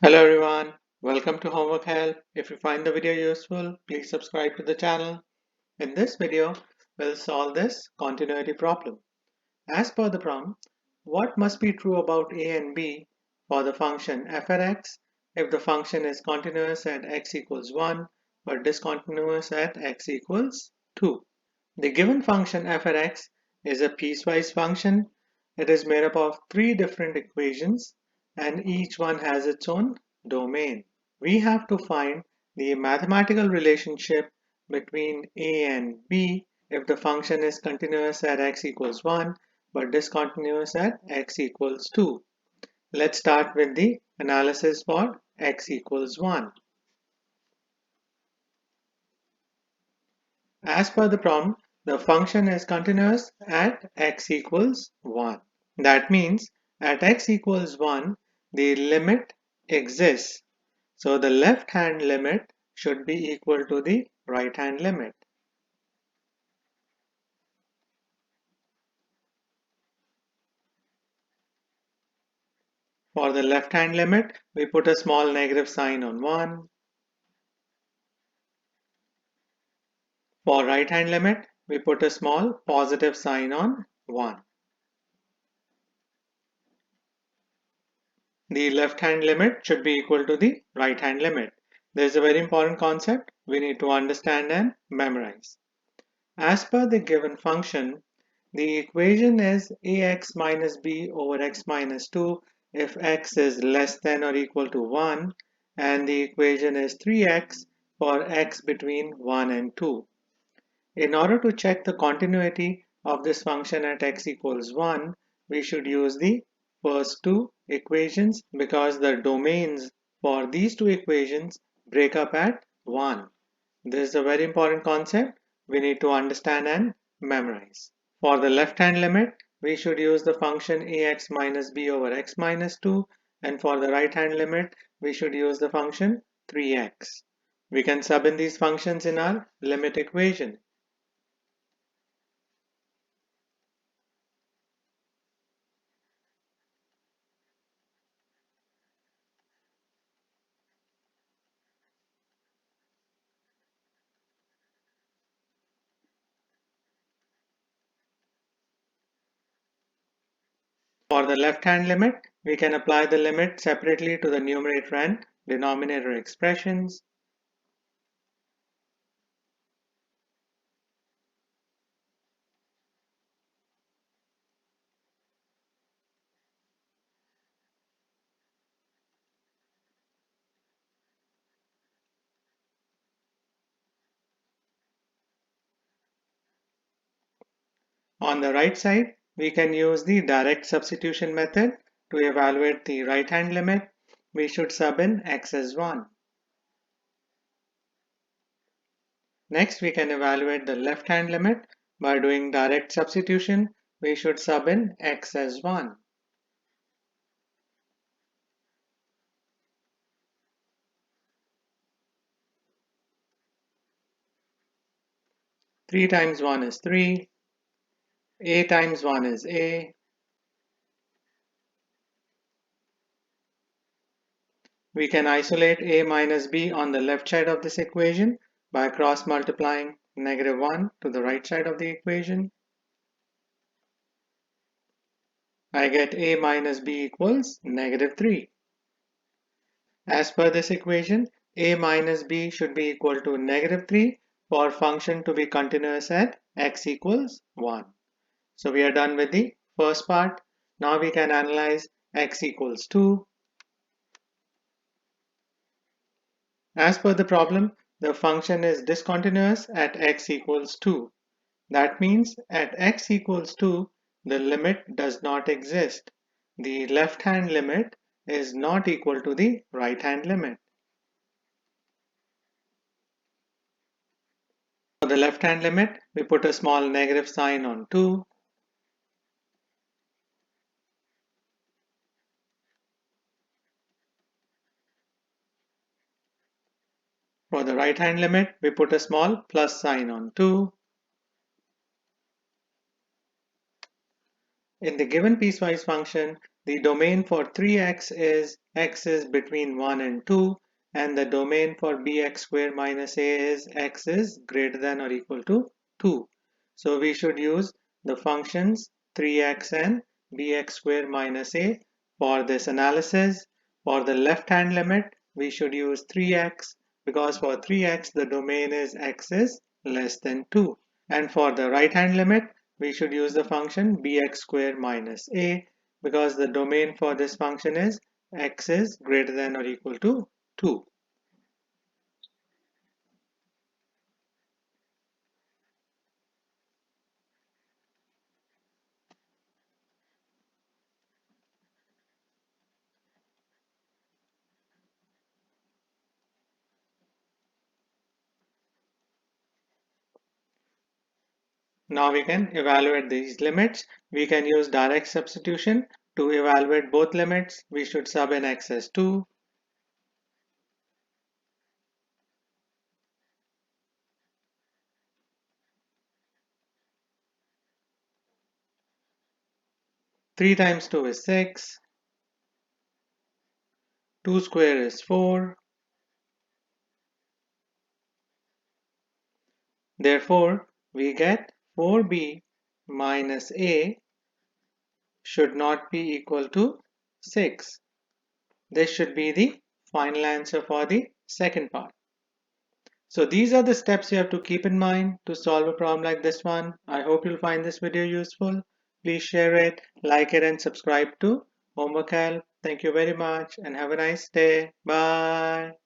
Hello everyone, welcome to Homework Help. If you find the video useful, please subscribe to the channel. In this video, we'll solve this continuity problem. As per the prompt, what must be true about a and b for the function f at x if the function is continuous at x equals 1 but discontinuous at x equals 2? The given function f at x is a piecewise function. It is made up of three different equations and each one has its own domain. We have to find the mathematical relationship between a and b if the function is continuous at x equals 1 but discontinuous at x equals 2. Let's start with the analysis for x equals 1. As per the prompt, the function is continuous at x equals 1. That means at x equals 1, the limit exists. So the left hand limit should be equal to the right hand limit. For the left hand limit, we put a small negative sign on 1. For right hand limit, we put a small positive sign on 1. The left hand limit should be equal to the right hand limit. There is a very important concept we need to understand and memorize. As per the given function, the equation is ax minus b over x minus 2 if x is less than or equal to 1, and the equation is 3x for x between 1 and 2. In order to check the continuity of this function at x equals 1, we should use the first two equations because the domains for these two equations break up at 1. This is a very important concept we need to understand and memorize. For the left-hand limit, we should use the function ax minus b over x minus 2, and for the right-hand limit, we should use the function 3x. We can sub in these functions in our limit equation. For the left-hand limit, we can apply the limit separately to the numerator and denominator expressions. On the right side, we can use the direct substitution method to evaluate the right-hand limit. We should sub in x as 1. Next, we can evaluate the left-hand limit. By doing direct substitution, we should sub in x as 1. Three times 1 is 3. A times 1 is a. We can isolate a minus b on the left side of this equation by cross multiplying negative 1 to the right side of the equation. I get a minus b equals negative 3. As per this equation, a minus b should be equal to negative 3 for function to be continuous at x equals 1. So we are done with the first part. Now we can analyze x equals 2. As per the problem, the function is discontinuous at x equals 2. That means at x equals 2, the limit does not exist. The left-hand limit is not equal to the right-hand limit. For the left-hand limit, we put a small negative sign on 2. For the right-hand limit, we put a small plus sign on 2. In the given piecewise function, The domain for 3x is x is between 1 and 2, and the domain for bx squared minus a is x is greater than or equal to 2. So we should use the functions 3x and bx squared minus a for this analysis. For the left-hand limit, we should use 3x because for 3x the domain is x is less than 2. And for the right-hand limit, we should use the function bx squared minus a because the domain for this function is x is greater than or equal to 2. Now we can evaluate these limits. We can use direct substitution to evaluate both limits. We should sub in x as 2. 3 times 2 is 6. 2 square is 4. Therefore, we get 4b minus a should not be equal to 6. This should be the final answer for the second part. So these are the steps you have to keep in mind to solve a problem like this one. I hope you'll find this video useful. Please share it, like it, and subscribe to Homework Help. Thank you very much and have a nice day. Bye.